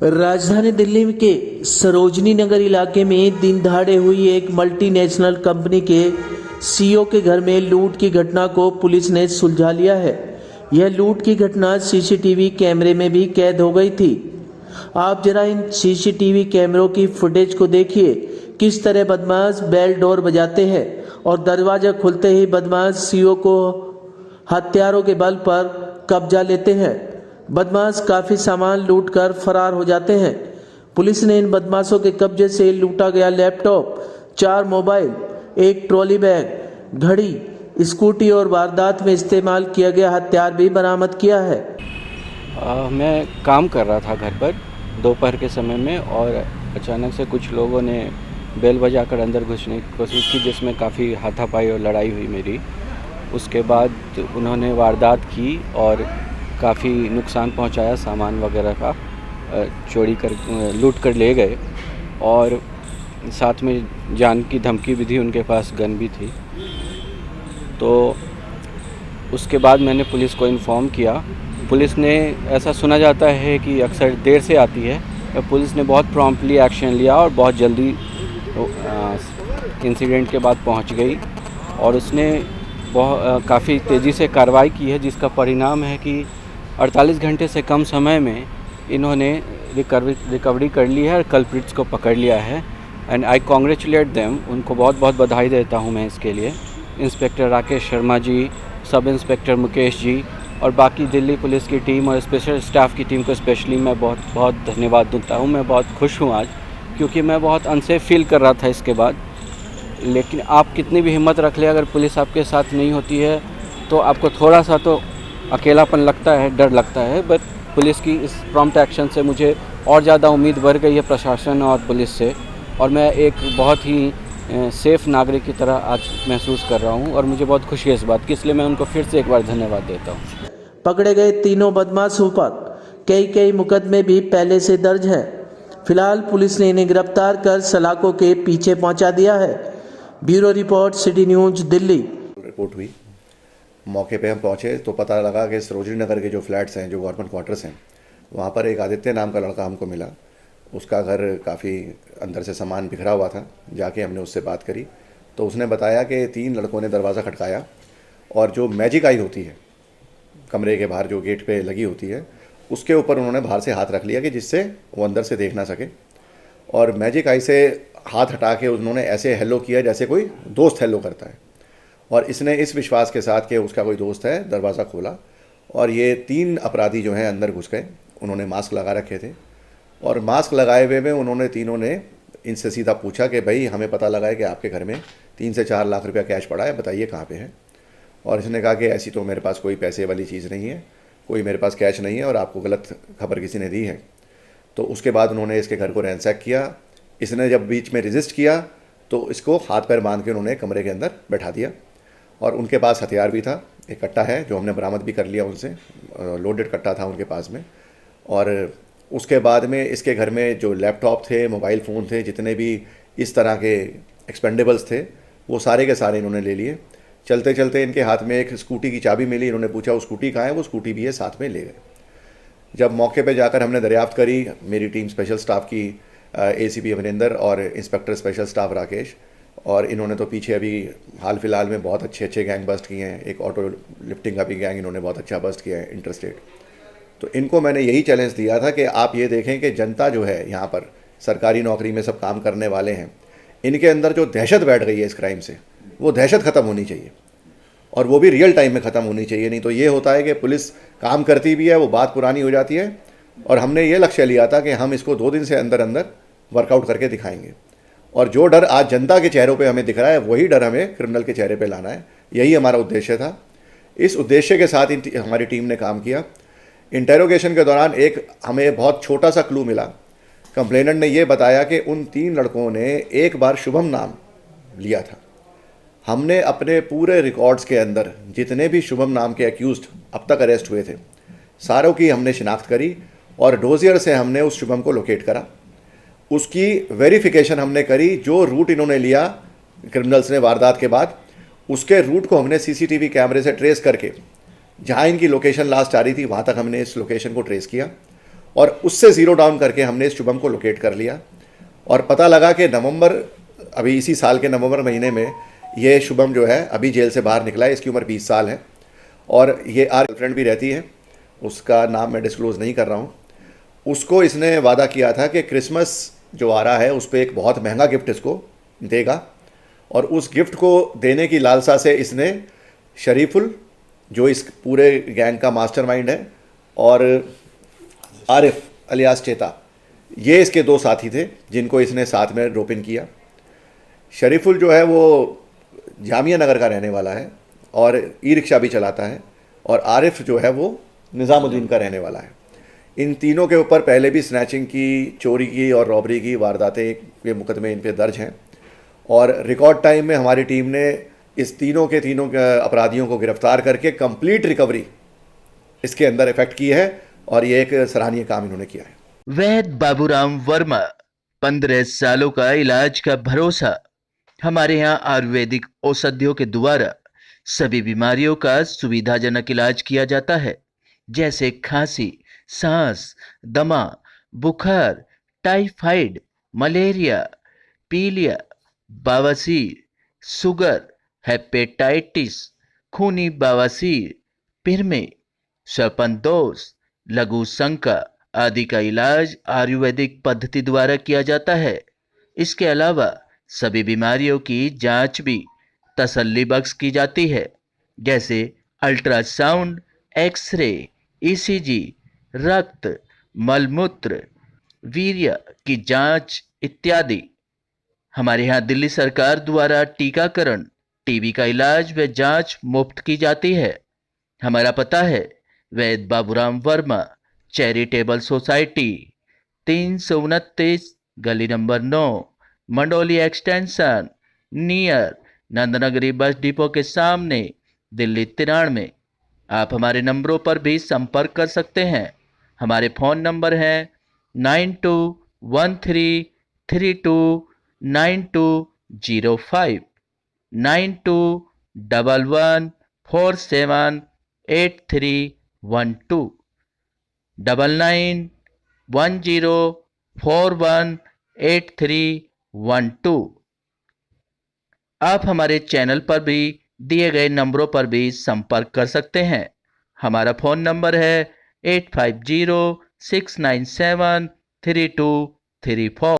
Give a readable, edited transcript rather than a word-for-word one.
राजधानी दिल्ली के सरोजनी नगर इलाके में दिन दहाड़े हुई एक मल्टीनेशनल कंपनी के सीईओ के घर में लूट की घटना को पुलिस ने सुलझा लिया है। यह लूट की घटना सीसीटीवी कैमरे में भी कैद हो गई थी। आप जरा इन सीसीटीवी कैमरों की फुटेज को देखिए। किस तरह बदमाश बेल डोर बजाते हैं और दरवाजा खुलते ही बदमाश सीईओ को हथियारों के बल पर कब्जा लेते हैं। बदमाश काफ़ी सामान लूटकर फरार हो जाते हैं। पुलिस ने इन बदमाशों के कब्जे से लूटा गया लैपटॉप, 4 मोबाइल, एक ट्रॉली बैग, घड़ी, स्कूटी और वारदात में इस्तेमाल किया गया हथियार भी बरामद किया है। मैं काम कर रहा था घर पर दोपहर के समय में और अचानक से कुछ लोगों ने बेल बजाकर अंदर घुसने की कोशिश की, जिसमें काफ़ी हाथापाई और लड़ाई हुई मेरी। उसके बाद उन्होंने वारदात की और काफ़ी नुकसान पहुंचाया, सामान वगैरह का चोरी कर लूट कर ले गए और साथ में जान की धमकी भी थी, उनके पास गन भी थी। तो उसके बाद मैंने पुलिस को इन्फॉर्म किया। पुलिस ने, ऐसा सुना जाता है कि अक्सर देर से आती है, पुलिस ने बहुत प्रॉम्प्टली एक्शन लिया और बहुत जल्दी इंसिडेंट के बाद पहुंच गई और उसने काफ़ी तेज़ी से कार्रवाई की है, जिसका परिणाम है कि 48 घंटे से कम समय में इन्होंने रिकवरी कर ली है और कल्प्रिट्स को पकड़ लिया है। एंड आई कॉन्ग्रेचुलेट देम, उनको बहुत बहुत बधाई देता हूँ मैं इसके लिए। Inspector Rakesh Sharma ji, sub inspector Mukesh ji और बाकी दिल्ली पुलिस की टीम और स्पेशल स्टाफ की टीम को स्पेशली मैं बहुत बहुत धन्यवाद देता हूँ। मैं बहुत खुश हूँ आज, क्योंकि मैं बहुत अनसेफ फील कर रहा था इसके बाद। लेकिन आप कितनी भी हिम्मत रख ले, अगर पुलिस आपके साथ नहीं होती है तो आपको थोड़ा सा तो अकेलापन लगता है, डर लगता है। बट पुलिस की इस प्रॉम्प्ट एक्शन से मुझे और ज़्यादा उम्मीद बढ़ गई है प्रशासन और पुलिस से, और मैं एक बहुत ही सेफ़ नागरिक की तरह आज महसूस कर रहा हूँ और मुझे बहुत खुशी है इस बात की, इसलिए मैं उनको फिर से एक बार धन्यवाद देता हूँ। पकड़े गए तीनों बदमाशों पर कई मुकदमे भी पहले से दर्ज हैं। फिलहाल पुलिस ने इन्हें गिरफ्तार कर सलाखों के पीछे पहुंचा दिया है। Bureau report, city news, Delhi. Report हुई, मौके पे हम पहुंचे तो पता लगा कि सरोजनी नगर के जो फ्लैट्स हैं, जो गवर्नमेंट क्वार्टर्स हैं, वहाँ पर एक आदित्य नाम का लड़का हमको मिला। उसका घर काफ़ी अंदर से सामान बिखरा हुआ था। जाके हमने उससे बात करी तो उसने बताया कि 3 लड़कों ने दरवाज़ा खटकाया और जो मैजिक आई होती है कमरे के बाहर, जो गेट पे लगी होती है, उसके ऊपर उन्होंने बाहर से हाथ रख लिया कि जिससे वो अंदर से देख ना सके। और मैजिक आई से हाथ हटा के उन्होंने ऐसे हेलो किया जैसे कोई दोस्त हेलो करता है, और इसने इस विश्वास के साथ कि उसका कोई दोस्त है दरवाज़ा खोला और ये 3 अपराधी जो हैं अंदर घुस गए। उन्होंने मास्क लगा रखे थे और मास्क लगाए हुए में उन्होंने तीनों ने इनसे सीधा पूछा कि भाई, हमें पता लगा है कि आपके घर में 3 से 4 लाख रुपया कैश पड़ा है, बताइए कहाँ पे है। और इसने कहा कि ऐसी तो मेरे पास कोई पैसे वाली चीज़ नहीं है, कोई मेरे पास कैश नहीं है और आपको गलत खबर किसी ने दी है। तो उसके बाद उन्होंने इसके घर को रैंसैक किया। इसने जब बीच में रेजिस्ट किया तो इसको हाथ पैर बांध के उन्होंने कमरे के अंदर बैठा दिया और उनके पास हथियार भी था। एक कट्टा है जो हमने बरामद भी कर लिया उनसे, लोडेड कट्टा था उनके पास में। और उसके बाद में इसके घर में जो लैपटॉप थे, मोबाइल फ़ोन थे, जितने भी इस तरह के एक्सपेंडेबल्स थे, वो सारे के सारे इन्होंने ले लिए। चलते चलते इनके हाथ में एक स्कूटी की चाबी मिली। इन्होंने पूछा वो स्कूटी कहाँ है, वो स्कूटी भी है, साथ में ले गए। जब मौके पे जाकर हमने दरियाफ्त करी, मेरी टीम स्पेशल स्टाफ की एसीपी अमरिंदर और इंस्पेक्टर स्पेशल स्टाफ राकेश, और इन्होंने तो पीछे अभी हाल फिलहाल में बहुत अच्छे गैंग बस्ट किए हैं। एक ऑटो लिफ्टिंग का भी गैंग इन्होंने बहुत अच्छा बस्ट किया है, इंटरस्टेट। तो इनको मैंने यही चैलेंज दिया था कि आप ये देखें कि जनता जो है यहाँ पर, सरकारी नौकरी में सब काम करने वाले हैं, इनके अंदर जो दहशत बैठ गई है इस क्राइम से, वो दहशत ख़त्म होनी चाहिए और वो भी रियल टाइम में ख़त्म होनी चाहिए। नहीं तो ये होता है कि पुलिस काम करती भी है, वो बात पुरानी हो जाती है। और हमने ये लक्ष्य लिया था कि हम इसको 2 दिन से अंदर अंदर वर्कआउट करके दिखाएंगे, और जो डर आज जनता के चेहरों पे हमें दिख रहा है, वही डर हमें क्रिमिनल के चेहरे पे लाना है। यही हमारा उद्देश्य था। इस उद्देश्य के साथ हमारी टीम ने काम किया। इंटेरोगेशन के दौरान एक हमें बहुत छोटा सा क्लू मिला। कंप्लेनेंट ने यह बताया कि उन 3 लड़कों ने एक बार शुभम नाम लिया था। हमने अपने पूरे रिकॉर्ड्स के अंदर जितने भी शुभम नाम के एक्यूज्ड अब तक अरेस्ट हुए थे, सारों की हमने शिनाख्त करी और डोजियर से हमने उस शुभम को लोकेट करा। उसकी वेरिफिकेशन हमने करी। जो रूट इन्होंने लिया क्रिमिनल्स ने वारदात के बाद, उसके रूट को हमने सीसीटीवी कैमरे से ट्रेस करके जहाँ इनकी लोकेशन लास्ट आ रही थी वहाँ तक हमने इस लोकेशन को ट्रेस किया और उससे ज़ीरो डाउन करके हमने इस शुभम को लोकेट कर लिया और पता लगा कि अभी इसी साल के नवंबर महीने में ये शुभम जो है अभी जेल से बाहर निकला है। इसकी उम्र 20 साल है और ये गर्लफ्रेंड भी रहती है, उसका नाम मैं डिस्क्लोज़ नहीं कर रहा हूँ। उसको इसने वादा किया था कि क्रिसमस जो आ रहा है उस पर एक बहुत महंगा गिफ्ट इसको देगा और उस गिफ्ट को देने की लालसा से इसने शरीफुल, जो इस पूरे गैंग का मास्टरमाइंड है, और आरिफ अलियास चेता, ये इसके दो साथी थे जिनको इसने साथ में रोप इन किया। शरीफुल जो है वो जामिया नगर का रहने वाला है और ई रिक्शा भी चलाता है, और आरिफ जो है वो निज़ामुद्दीन का रहने वाला है। इन तीनों के ऊपर पहले भी स्नैचिंग की, चोरी की और रॉबरी की वारदातें के मुकदमे इन पे दर्ज हैं और रिकॉर्ड टाइम में हमारी टीम ने इस तीनों के अपराधियों को गिरफ्तार करके कंप्लीट रिकवरी इसके अंदर इफेक्ट की है और ये एक सराहनीय काम इन्होंने किया है। वैद बाबूराम वर्मा, 15 सालों का इलाज का भरोसा। हमारे यहाँ आयुर्वेदिक औषधियों के द्वारा सभी बीमारियों का सुविधाजनक इलाज किया जाता है, जैसे खांसी, सांस, दमा, बुखार, टाइफाइड, मलेरिया, पीलिया, बवासीर, शुगर, हेपेटाइटिस, खूनी बवासीर, पिरमे, श्वपनदोष, लघु शंका आदि का इलाज आयुर्वेदिक पद्धति द्वारा किया जाता है। इसके अलावा सभी बीमारियों की जांच भी तसल्ली बख्श की जाती है, जैसे अल्ट्रासाउंड, एक्सरे, ईसीजी, रक्त, मलमूत्र, वीर्य की जांच इत्यादि। हमारे यहाँ दिल्ली सरकार द्वारा टीकाकरण, टीबी का इलाज व जांच मुफ्त की जाती है। हमारा पता है वैद बाबूराम वर्मा चैरिटेबल सोसाइटी, 329 गली number 9, Mandoli extension, near Nand Nagri bus depot के सामने, दिल्ली 93। आप हमारे नंबरों पर भी संपर्क कर सकते हैं। हमारे फ़ोन नंबर हैं 9213329205, 9211478312, 9910418312। आप हमारे चैनल पर भी दिए गए नंबरों पर भी संपर्क कर सकते हैं। हमारा फ़ोन नंबर है 8506973234।